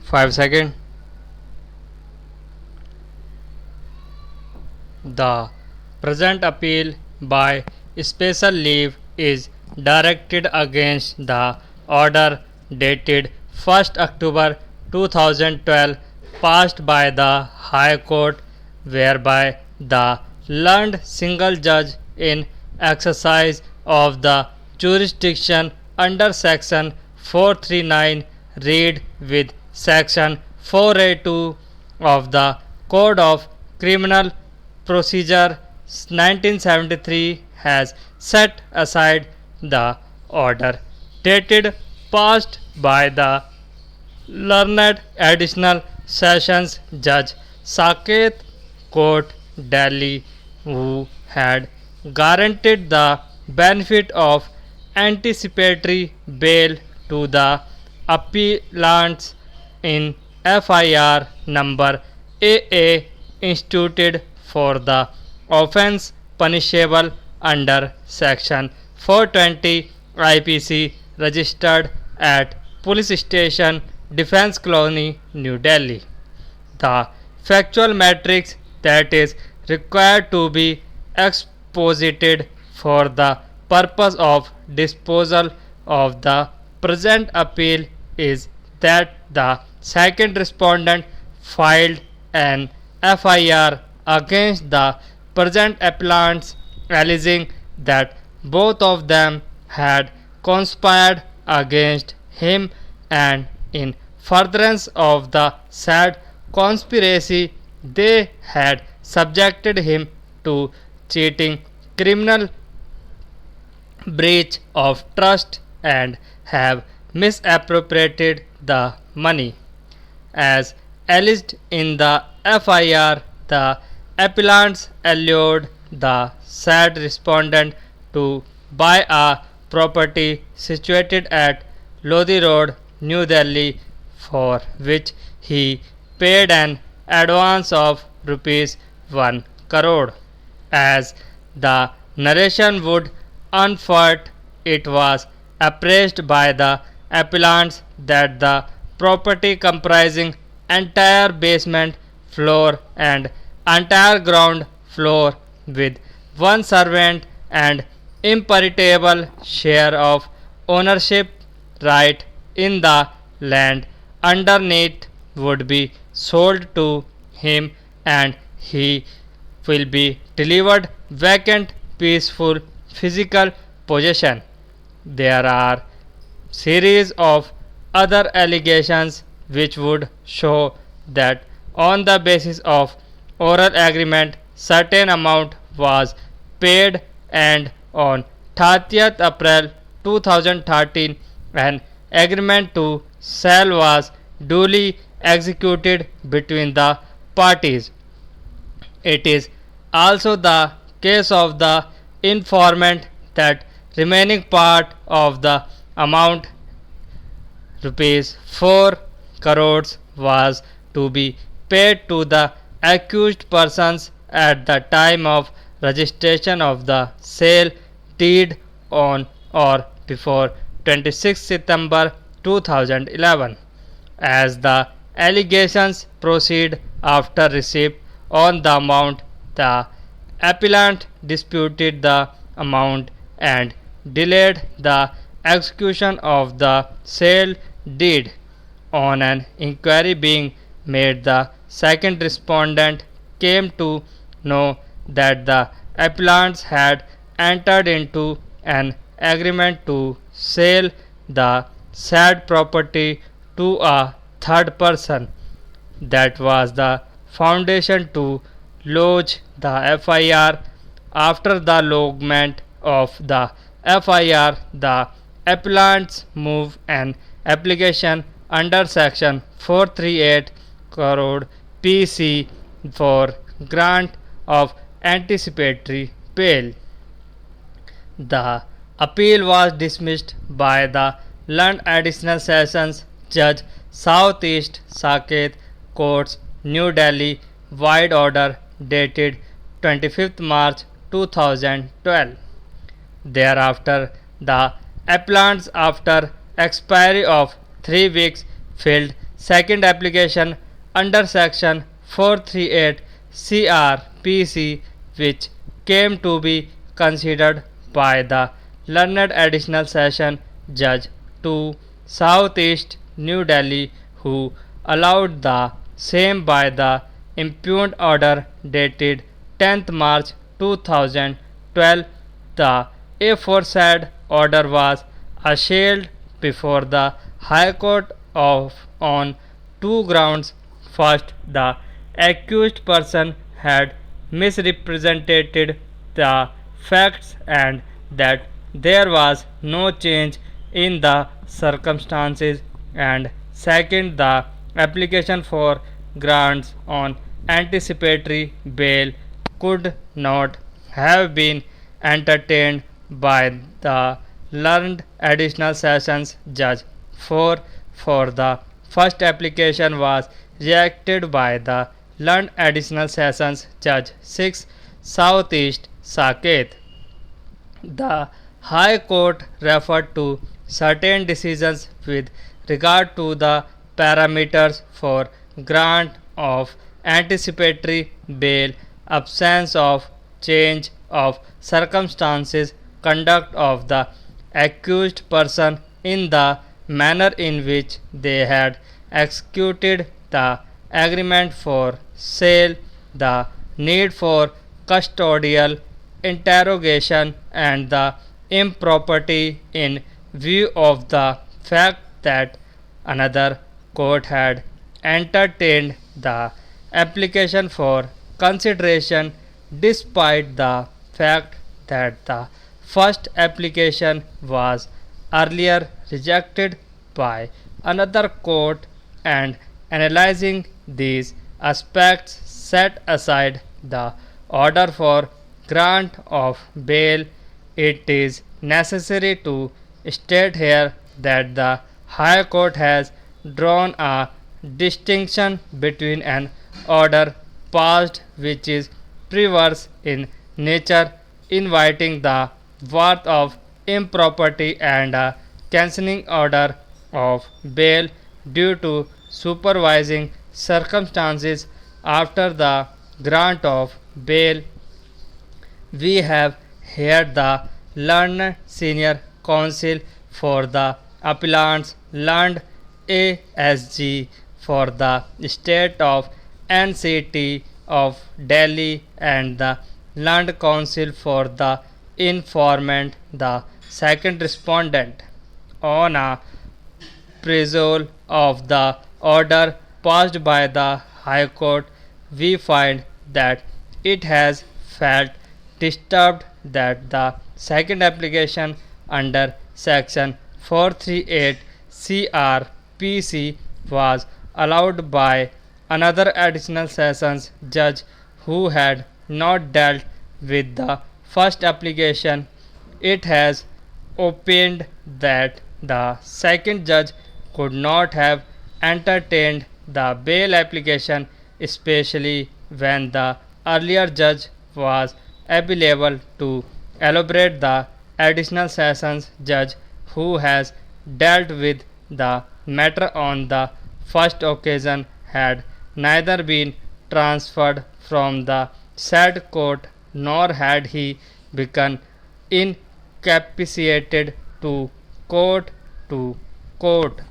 5 seconds. The present appeal by special leave is directed against the order dated 1st October 2012 passed by the High Court, whereby the learned single judge in exercise of the jurisdiction under section 439 read with section 482 of the Code of Criminal Procedure 1973 has set aside the order dated passed by the learned additional sessions judge Saket Court, Delhi, who had guaranteed the benefit of anticipatory bail to the appellants in FIR number AA instituted for the offence punishable under section 420 IPC, registered at Police Station, Defence Colony, New Delhi. The factual matrix that is required to be exposited for the purpose of disposal of the present appeal is that the second respondent filed an FIR against the present appellants, alleging that both of them had conspired against him, and in furtherance of the said conspiracy they had subjected him to cheating, criminal breach of trust, and have misappropriated the money. As alleged in the FIR, the appellants allured the said respondent to buy a property situated at Lodi Road, New Delhi, for which he paid an advance of rupees 1 crore. As the narration would unfold, it was appraised by the appellants that the property comprising entire basement floor and entire ground floor with one servant and imperishable share of ownership right in the land underneath would be sold to him, and he will be delivered vacant peaceful physical possession. There are series of other allegations which would show that on the basis of oral agreement certain amount was paid, and on 30th April 2013 an agreement to sell was duly executed between the parties. It is also the case of the informant that remaining part of the amount rupees 4 crores was to be paid to the accused persons at the time of registration of the sale deed on or before 26 September 2011. As the allegations proceed after receipt on the amount, the appellant disputed the amount and delayed the execution of the sale deed. On an inquiry being made, the second respondent came to know that the appellants had entered into an agreement to sell the said property to a third person. That was the foundation to lodge the FIR. After the lodgment of the FIR, the appellants move an application under section 438 crore PC for grant of anticipatory bail. The appeal was dismissed by the learned additional sessions judge Southeast Saket Courts, New Delhi, wide order dated 25th March 2012. Thereafter, the appellants, after expiry of 3 weeks, filed second application under section 438 CRPC, which came to be considered by the learned additional session judge to Southeast New Delhi, who allowed the same by the impugned order dated 10th March 2012. The aforesaid order was assailed before the High Court on two grounds. First, the accused person had misrepresented the facts and that there was no change in the circumstances, and second, the application for grants on anticipatory bail could not have been entertained by the learned additional sessions judge. 4. For the first application was rejected by the learned additional sessions judge 6 Southeast Saket. The High Court referred to certain decisions with regard to the parameters for grant of anticipatory bail, absence of change of circumstances, conduct of the accused person in the manner in which they had executed the agreement for sale, the need for custodial interrogation, and the impropriety in view of the fact that another court had entertained the application for consideration despite the fact that the first application was earlier rejected by another court, and analyzing these aspects set aside the order for grant of bail. It is necessary to state here that the High Court has drawn a distinction between an order passed which is perverse in nature, inviting the worth of impropriety, and a cancelling order of bail due to supervising circumstances after the grant of bail. We have here the learned senior counsel for the appellants, learned ASG for the state of NCT of Delhi, and the learned counsel for the informant, the second respondent. On a appraisal of the order passed by the High Court, we find that it has felt disturbed that the second application under section 438 CRPC was allowed by another additional sessions judge who had not dealt with the first application. It has opined that the second judge could not have entertained the bail application, especially when the earlier judge was available to elaborate. The additional sessions judge who has dealt with the matter on the first occasion had neither been transferred from the said court nor had he become incapacitated to court to court.